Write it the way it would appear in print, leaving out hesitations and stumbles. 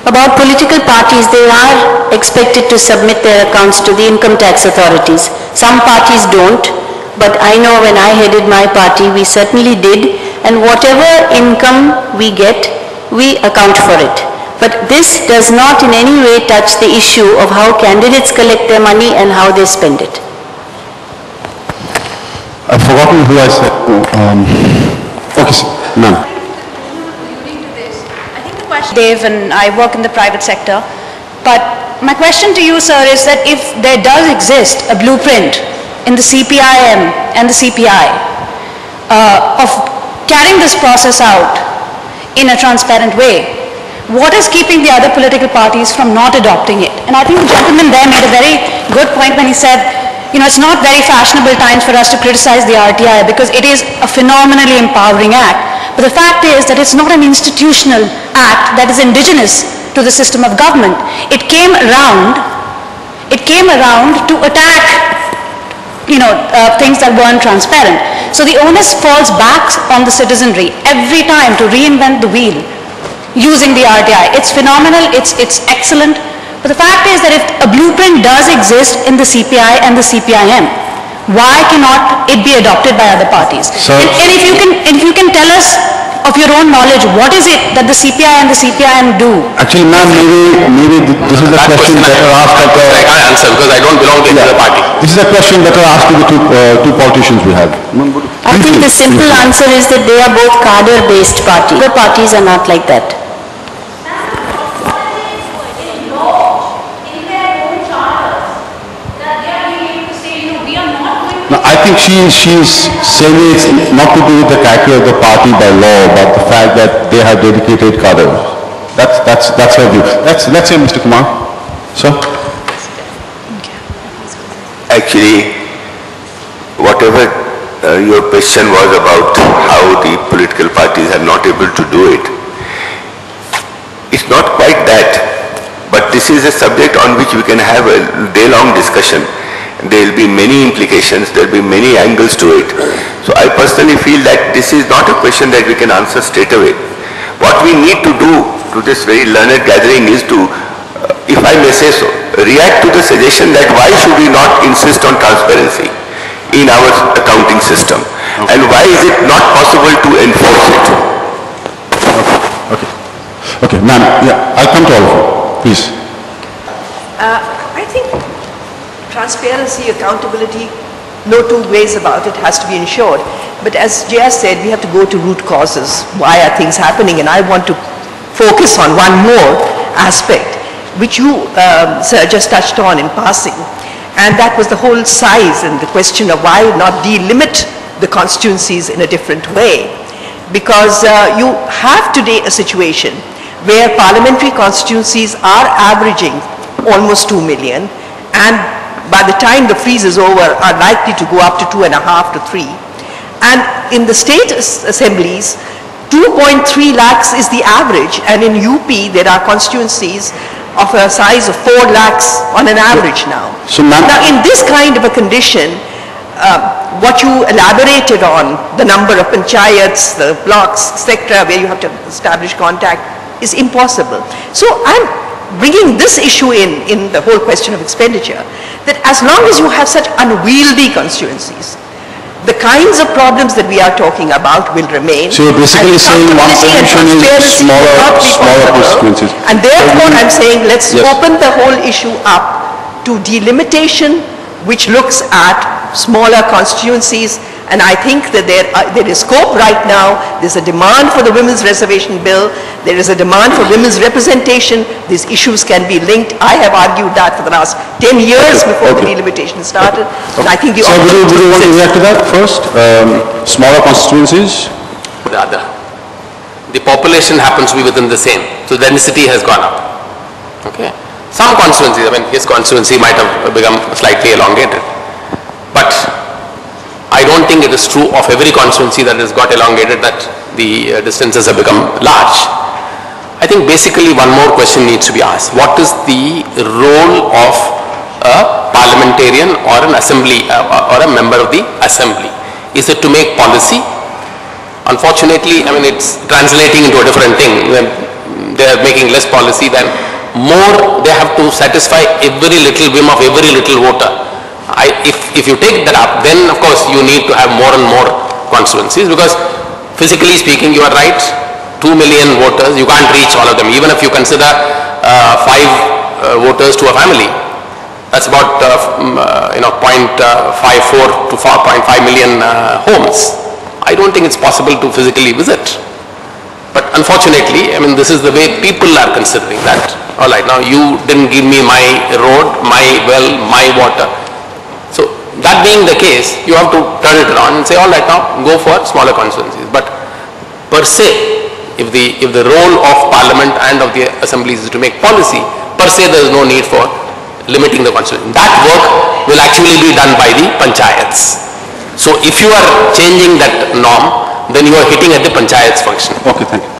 about political parties, they are expected to submit their accounts to the income tax authorities. Some parties don't, but I know when I headed my party, we certainly did, and whatever income we get, we account for it. But this does not in any way touch the issue of how candidates collect their money and how they spend it. I've forgotten who I said. Okay, ma'am. Dave, and I work in the private sector. But my question to you, sir, is that if there does exist a blueprint in the CPIM and the CPI of carrying this process out in a transparent way, what is keeping the other political parties from not adopting it? And I think the gentleman there made a very good point when he said, you know, it's not very fashionable times for us to criticize the RTI because it is a phenomenally empowering act. But the fact is that it's not an institutional act that is indigenous to the system of government. It came around to attack, you know, things that weren't transparent. So the onus falls back on the citizenry every time to reinvent the wheel using the RTI. It's phenomenal, it's excellent. But the fact is that if a blueprint does exist in the CPI and the CPIM, why cannot it be adopted by other parties? And if you can tell us of your own knowledge, what is it that the CPI and the CPIM do? Actually, ma'am, maybe this is a question better asked at I can't answer because I don't belong to any other party. This is a question better asked to the two politicians we have. I think the simple answer is that they are both cadre-based parties. The parties are not like that. No, I think she's saying it's not to do with the character of the party by law, but the fact that they have dedicated cadres. That's her view. Let's hear Mr. Kumar. Sir? Actually, whatever your question was about how the political parties are not able to do it, it's not quite that, but this is a subject on which we can have a day-long discussion. There will be many implications, there will be many angles to it. So I personally feel that this is not a question that we can answer straight away. What we need to do to this very learned gathering is to, if I may say so, react to the suggestion that why should we not insist on transparency in our accounting system, and why is it not possible to enforce it? Okay, ma'am, yeah, I'll come to all of you, please. I think transparency, accountability, no two ways about it, has to be ensured. But as Jaya said, we have to go to root causes. Why are things happening? And I want to focus on one more aspect, which you, sir, just touched on in passing. And that was the whole size and the question of why not delimit the constituencies in a different way. Because you have today a situation where parliamentary constituencies are averaging almost 2 million, and by the time the freeze is over are likely to go up to 2.5 to 3. And in the state assemblies, 2.3 lakhs is the average, and in UP there are constituencies of a size of 4 lakhs on an average now. So now in this kind of a condition, what you elaborated on, the number of panchayats, the blocks, etc., where you have to establish contact, is impossible. So I'm bringing this issue in the whole question of expenditure, that as long as you have such unwieldy constituencies, the kinds of problems that we are talking about will remain. So you're basically saying one solution is smaller constituencies. And therefore I'm saying let's open the whole issue up to delimitation, which looks at smaller constituencies. And I think that there is scope right now. There's a demand for the Women's Reservation Bill. There is a demand for women's representation. These issues can be linked. I have argued that for the last 10 years before the delimitation started. And I think so would you want to react to that first? Smaller constituencies? The population happens to be within the same. So the density has gone up. Okay. Some constituencies, I mean, his constituency might have become slightly elongated. But I don't think it is true of every constituency that has got elongated that the distances have become large. I think basically one more question needs to be asked. What is the role of a parliamentarian or an assembly or a member of the assembly? Is it to make policy? Unfortunately, I mean, it's translating into a different thing. they are making less policy, then more they have to satisfy every little whim of every little voter. If you take that up, then of course you need to have more and more constituencies, because physically speaking, you are right, 2 million voters, you can't reach all of them. Even if you consider 5 voters to a family, that's about 0.54 to 4.5 million homes. I don't think it's possible to physically visit. But unfortunately, I mean, this is the way people are considering that. All right, now you didn't give me my road, my well, my water. So that being the case, you have to turn it around and say, all right, now go for smaller constituencies. But per se, if the role of Parliament and of the assemblies is to make policy, per se there is no need for limiting the constituency. That work will actually be done by the panchayats. So if you are changing that norm, then you are hitting at the panchayats function. Okay, thank you.